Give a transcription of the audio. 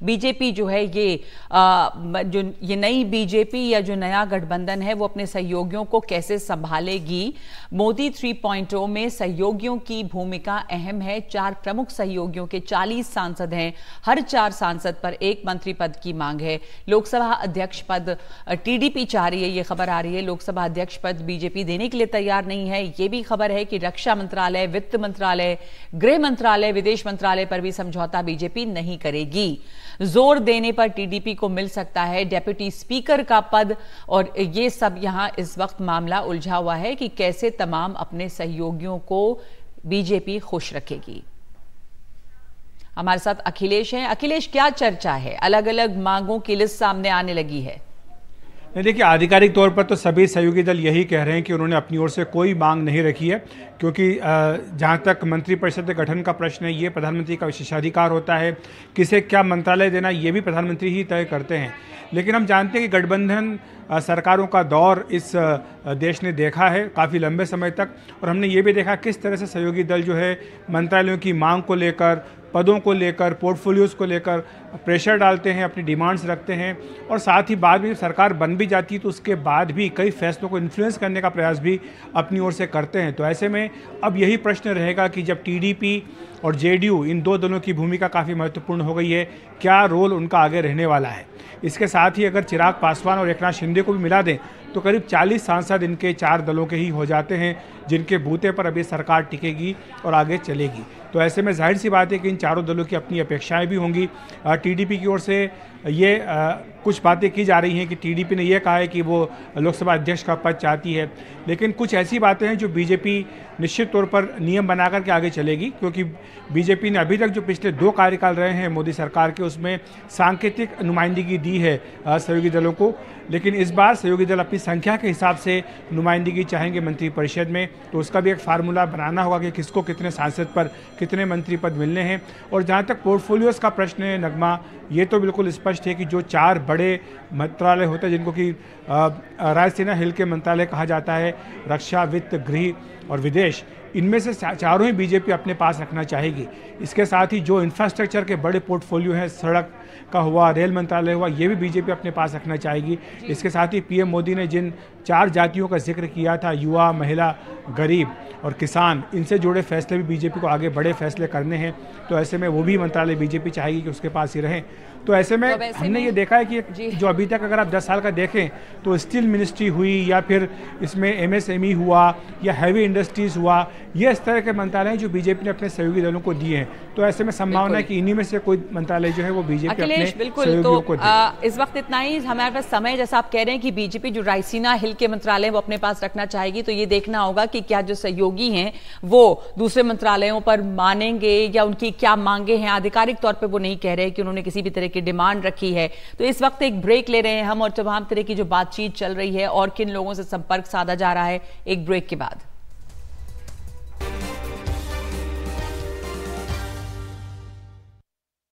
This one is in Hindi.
बीजेपी जो है जो ये नई बीजेपी या जो नया गठबंधन है वो अपने सहयोगियों को कैसे संभालेगी। मोदी 3.0 में सहयोगियों की भूमिका अहम है। 4 प्रमुख सहयोगियों के 40 सांसद हैं, हर 4 सांसद पर एक मंत्री पद की मांग है। लोकसभा अध्यक्ष पद टीडीपी चाह रही है, ये खबर आ रही है। लोकसभा अध्यक्ष पद बीजेपी देने के लिए तैयार नहीं है। ये भी खबर है कि रक्षा मंत्रालय, वित्त मंत्रालय, गृह मंत्रालय, विदेश मंत्रालय पर भी समझौता बीजेपी नहीं करेगी। जोर देने पर टीडीपी को मिल सकता है डेप्यूटी स्पीकर का पद, और ये सब यहां इस वक्त मामला उलझा हुआ है कि कैसे तमाम अपने सहयोगियों को बीजेपी खुश रखेगी। हमारे साथ अखिलेश हैं। अखिलेश, क्या चर्चा है? अलग अलग मांगों की लिस्ट सामने आने लगी है। देखिए, आधिकारिक तौर पर तो सभी सहयोगी दल यही कह रहे हैं कि उन्होंने अपनी ओर से कोई मांग नहीं रखी है, क्योंकि जहां तक मंत्रिपरिषद के गठन का प्रश्न है, ये प्रधानमंत्री का विशेषाधिकार होता है। किसे क्या मंत्रालय देना, ये भी प्रधानमंत्री ही तय करते हैं। लेकिन हम जानते हैं कि गठबंधन सरकारों का दौर इस देश ने देखा है काफ़ी लंबे समय तक, और हमने ये भी देखा किस तरह से सहयोगी दल जो है मंत्रालयों की मांग को लेकर, पदों को लेकर, पोर्टफोलियोज़ को लेकर प्रेशर डालते हैं, अपनी डिमांड्स रखते हैं, और साथ ही बाद में सरकार बन भी जाती है तो उसके बाद भी कई फैसलों को इन्फ्लुएंस करने का प्रयास भी अपनी ओर से करते हैं। तो ऐसे में अब यही प्रश्न रहेगा कि जब टीडीपी और जेडीयू, इन 2 दलों की भूमिका काफ़ी महत्वपूर्ण हो गई है, क्या रोल उनका आगे रहने वाला है। इसके साथ ही अगर चिराग पासवान और एकनाथ शिंदे को भी मिला दें तो करीब 40 सांसद इनके 4 दलों के ही हो जाते हैं, जिनके बूते पर अभी सरकार टिकेगी और आगे चलेगी। तो ऐसे में जाहिर सी बात है कि इन चारों दलों की अपनी अपेक्षाएं भी होंगी। टीडीपी की ओर से ये कुछ बातें की जा रही हैं कि टीडीपी ने यह कहा है कि वो लोकसभा अध्यक्ष का पद चाहती है, लेकिन कुछ ऐसी बातें हैं जो बीजेपी निश्चित तौर पर नियम बना करके आगे चलेगी, क्योंकि बीजेपी ने अभी तक जो पिछले 2 कार्यकाल रहे हैं मोदी सरकार के, उसमें सांकेतिक नुमाइंदगी दी है सहयोगी दलों को। लेकिन इस बार सहयोगी दल अपनी संख्या के हिसाब से नुमाइंदगी चाहेंगे मंत्रिपरिषद में, तो उसका भी एक फार्मूला बनाना होगा कि किसको कितने सांसद पर कितने मंत्री पद मिलने हैं। और जहाँ तक पोर्टफोलियोज़ का प्रश्न है नगमा, ये तो बिल्कुल स्पष्ट है कि जो 4 बड़े मंत्रालय होते हैं, जिनको कि रायसीना हिल के मंत्रालय कहा जाता है, रक्षा, वित्त, गृह और विदेश, इनमें से चारों ही बीजेपी अपने पास रखना चाहेगी। इसके साथ ही जो इंफ्रास्ट्रक्चर के बड़े पोर्टफोलियो हैं, सड़क का हुआ, रेल मंत्रालय हुआ, ये भी बीजेपी अपने पास रखना चाहेगी। इसके साथ ही पीएम मोदी ने जिन 4 जातियों का जिक्र किया था, युवा, महिला, गरीब और किसान, इनसे जुड़े फैसले भी बीजेपी को आगे बड़े फैसले करने हैं। तो ऐसे में वो भी मंत्रालय बीजेपी चाहेगी कि उसके पास ही रहें। तो ऐसे में हमने ये देखा है कि जो अभी तक अगर आप 10 साल का देखें तो स्टील मिनिस्ट्री हुई, या फिर इसमें एमएसएमई हुआ, या हैवी इंडस्ट्रीज हुआ, ये इस तरह के मंत्रालय हैं जो बीजेपी ने अपने सहयोगी दलों को दिए हैं। तो ऐसे में संभावना है कि इन्हीं में से कोई मंत्रालय जो है वो बीजेपी अपने सहयोगियों को दे। इस वक्त इतना ही हमारे पास समय। जैसा आप कह रहे हैं कि बीजेपी जो रायसीना हिल के मंत्रालय वो अपने पास रखना चाहेगी, तो ये देखना होगा कि क्या जो सहयोगी हैं वो दूसरे मंत्रालयों पर मानेंगे या उनकी क्या मांगे हैं। आधिकारिक तौर पर वो नहीं कह रहे कि उन्होंने किसी भी तरह की डिमांड रखी है। तो इस वक्त एक ब्रेक ले रहे हैं हम, और तमाम तरह की जो बातचीत चल रही है और किन लोगों से संपर्क साधा जा रहा है, एक ब्रेक के बाद।